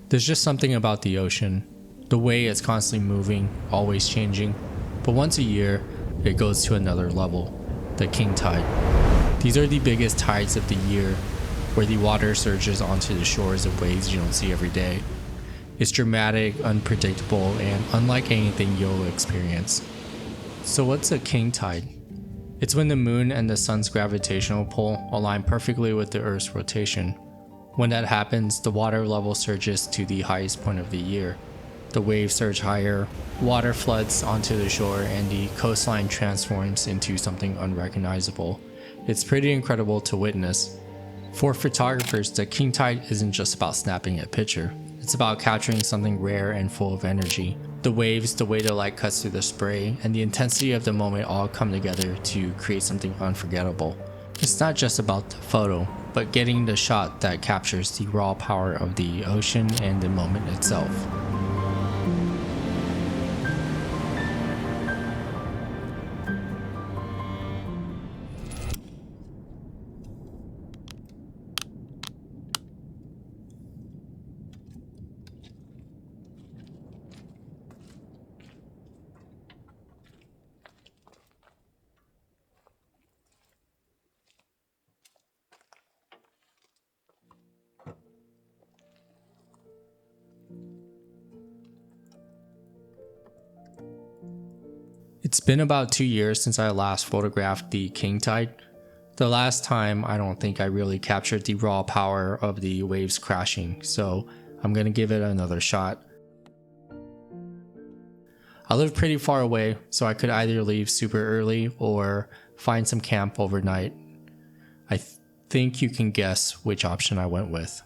There's just something about the ocean, the way it's constantly moving, always changing, but once a year, it goes to another level, the king tide. These are the biggest tides of the year, where the water surges onto the shores of waves you don't see every day. It's dramatic, unpredictable, and unlike anything you'll experience. So what's a king tide? It's when the moon and the sun's gravitational pull align perfectly with the Earth's rotation. When that happens, the water level surges to the highest point of the year. The waves surge higher, water floods onto the shore, and the coastline transforms into something unrecognizable. It's pretty incredible to witness. For photographers, the king tide isn't just about snapping a picture. It's about capturing something rare and full of energy. The waves, the way the light cuts through the spray, and the intensity of the moment all come together to create something unforgettable. It's not just about the photo, but getting the shot that captures the raw power of the ocean and the moment itself. It's been about 2 years since I last photographed the king tide. The last time, I don't think I really captured the raw power of the waves crashing, so I'm gonna give it another shot. I live pretty far away, so I could either leave super early or find some camp overnight. I think you can guess which option I went with.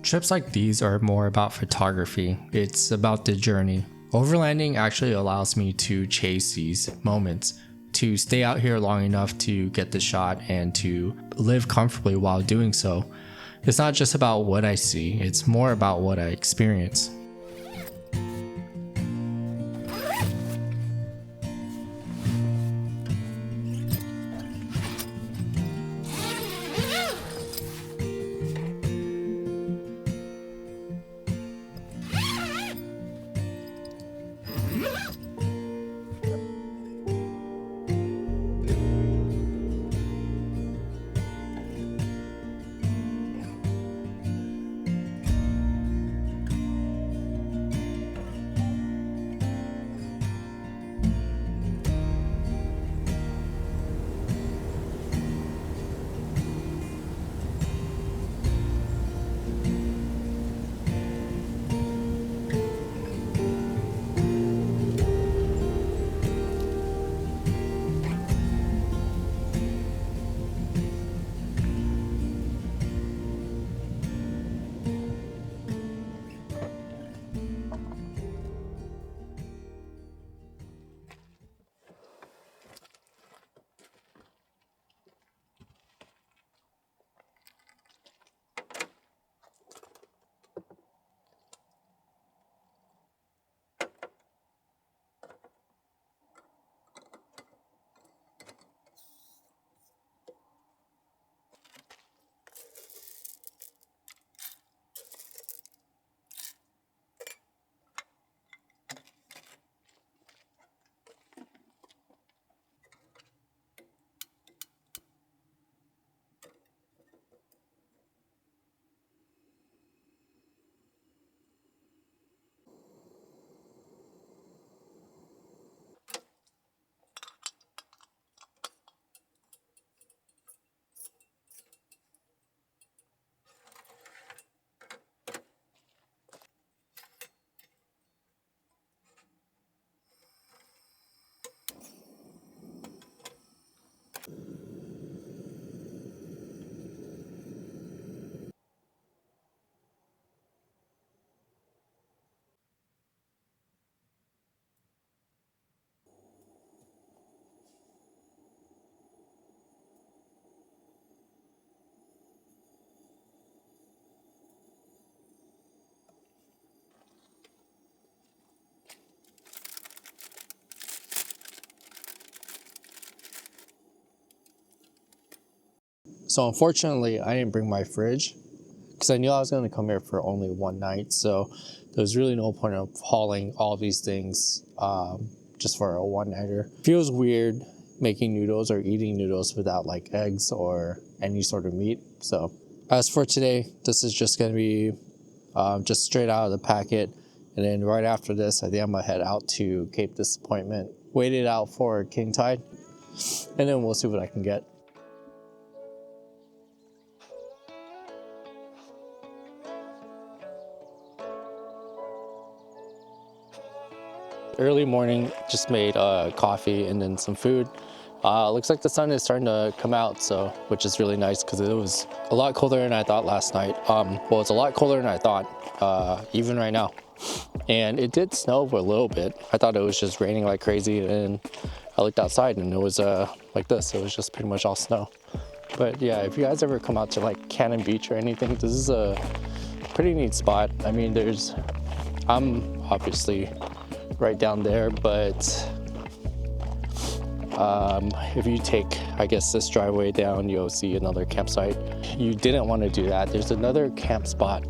Trips like these are more about photography. It's about the journey. Overlanding actually allows me to chase these moments, to stay out here long enough to get the shot and to live comfortably while doing so. It's not just about what I see, it's more about what I experience. So unfortunately, I didn't bring my fridge because I knew I was going to come here for only one night. So there's really no point of hauling all these things just for a one-nighter. Feels weird making noodles or eating noodles without like eggs or any sort of meat. So as for today, this is just going to be just straight out of the packet. And then right after this, I think I'm going to head out to Cape Disappointment, wait it out for king tide, and then we'll see what I can get. Early morning, just made coffee and then some food. Looks like the sun is starting to come out, so which is really nice because it was a lot colder than I thought last night. Well, it's a lot colder than I thought, even right now. And it did snow for a little bit. I thought it was just raining like crazy, and I looked outside and it was like this. It was just pretty much all snow. But yeah, if you guys ever come out to like Cannon Beach or anything, this is a pretty neat spot. I mean, I'm obviously right down there, but if you take, I guess, this driveway down, you'll see another campsite. You didn't want to do that. There's another camp spot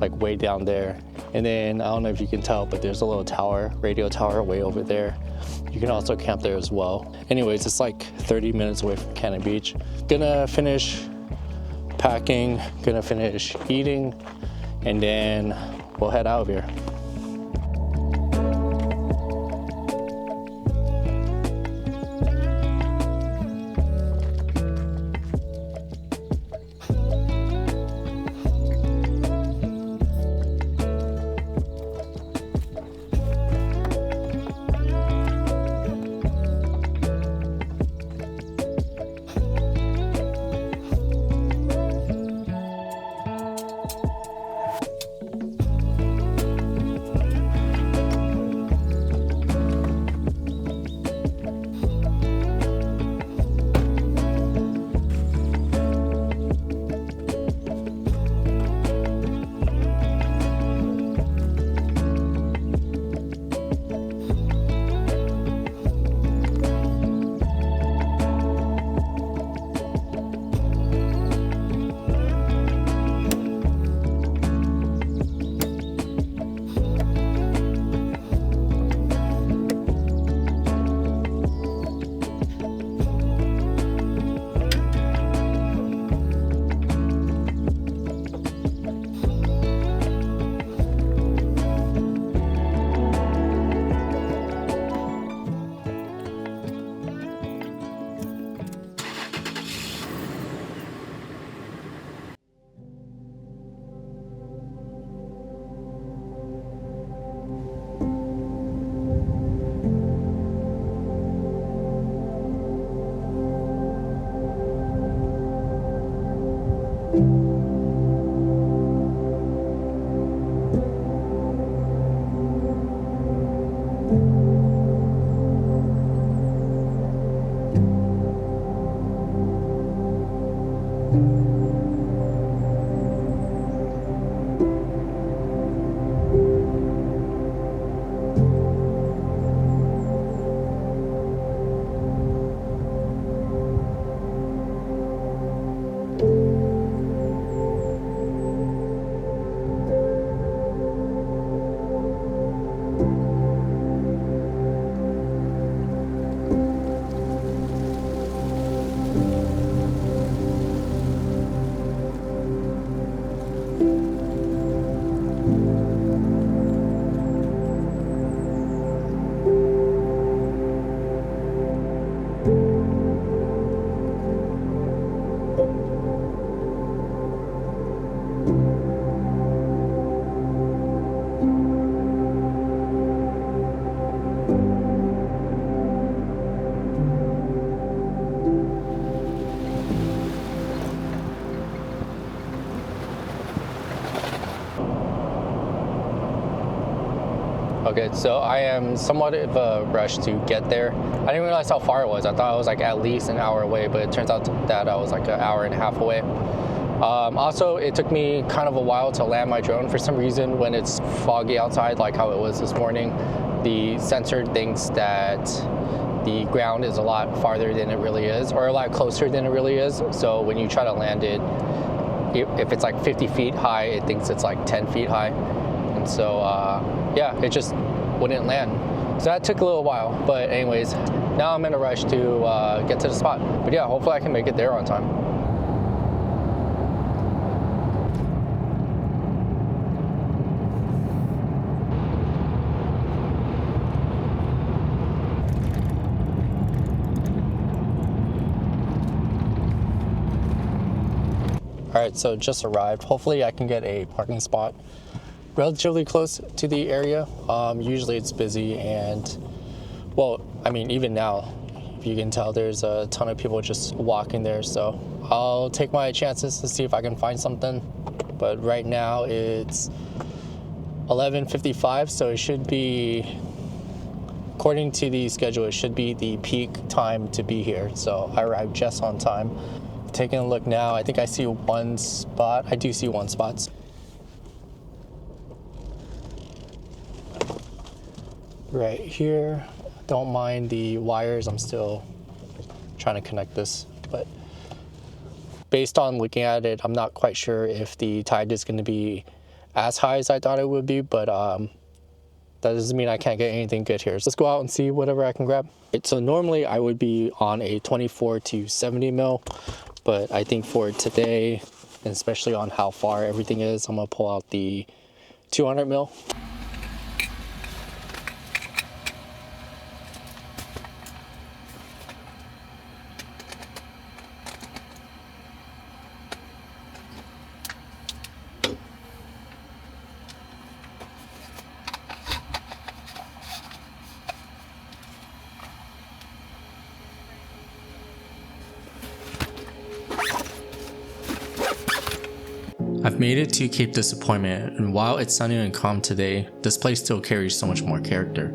like way down there, and then I don't know if you can tell, but there's a little tower, radio tower way over there. You can also camp there as well. Anyways, it's like 30 minutes away from Cannon Beach. Gonna finish packing, gonna finish eating, and then we'll head out of here. Okay, so I am somewhat of a rush to get there. I didn't realize how far it was. I thought it was like at least an hour away, but it turns out that I was like an hour and a half away. Also, it took me kind of a while to land my drone for some reason when it's foggy outside, like how it was this morning. The sensor thinks that the ground is a lot farther than it really is, or a lot closer than it really is. So when you try to land it, if it's like 50 feet high, it thinks it's like 10 feet high. And so, yeah, it just wouldn't land. So that took a little while. But anyways, now I'm in a rush to get to the spot. But yeah, hopefully I can make it there on time. All right, so just arrived. Hopefully I can get a parking spot relatively close to the area. Usually it's busy, and well, I mean, even now, if you can tell, there's a ton of people just walking there. So I'll take my chances to see if I can find something. But right now it's 11:55, so it should be, according to the schedule, it should be the peak time to be here. So I arrived just on time. Taking a look now, I think I see one spot. I do see one spot. Right here. Don't mind the wires. I'm still trying to connect this, but based on looking at it, I'm not quite sure if the tide is going to be as high as I thought it would be, but that doesn't mean I can't get anything good here. So let's go out and see whatever I can grab. So normally I would be on a 24 to 70 mil, but I think for today, and especially on how far everything is, I'm gonna pull out the 200 mil. I've made it to Cape Disappointment, and while it's sunny and calm today, this place still carries so much more character.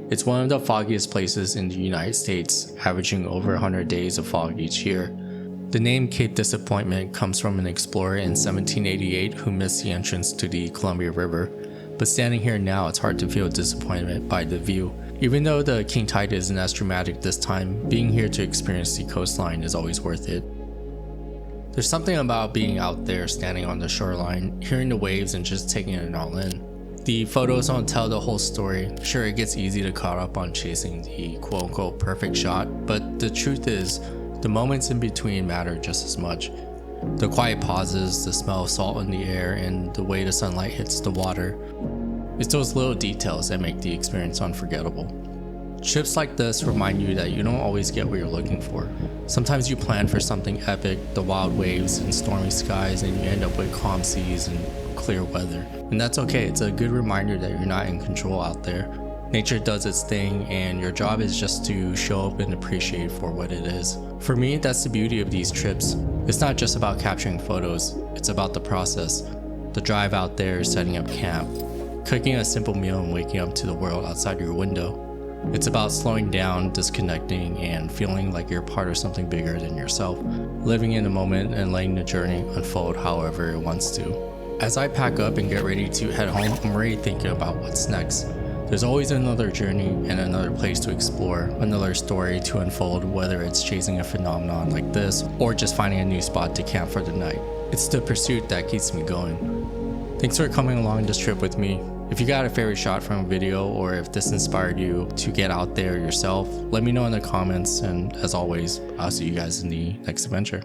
It's one of the foggiest places in the United States, averaging over 100 days of fog each year. The name Cape Disappointment comes from an explorer in 1788 who missed the entrance to the Columbia River, but standing here now, it's hard to feel disappointment by the view. Even though the king tide isn't as dramatic this time, being here to experience the coastline is always worth it. There's something about being out there standing on the shoreline, hearing the waves and just taking it all in. The photos don't tell the whole story. Sure, it gets easy to caught up on chasing the quote-unquote perfect shot, but the truth is, the moments in between matter just as much. The quiet pauses, the smell of salt in the air, and the way the sunlight hits the water. It's those little details that make the experience unforgettable. Trips like this remind you that you don't always get what you're looking for. Sometimes you plan for something epic, the wild waves and stormy skies, and you end up with calm seas and clear weather. And that's okay, it's a good reminder that you're not in control out there. Nature does its thing, and your job is just to show up and appreciate for what it is. For me, that's the beauty of these trips. It's not just about capturing photos, it's about the process. The drive out there, setting up camp, cooking a simple meal and waking up to the world outside your window. It's about slowing down, disconnecting, and feeling like you're part of something bigger than yourself, living in the moment and letting the journey unfold however it wants to. As I pack up and get ready to head home, I'm already thinking about what's next. There's always another journey and another place to explore, another story to unfold, whether it's chasing a phenomenon like this or just finding a new spot to camp for the night. It's the pursuit that keeps me going. Thanks for coming along this trip with me. If you got a favorite shot from a video, or if this inspired you to get out there yourself, let me know in the comments, and as always, I'll see you guys in the next adventure.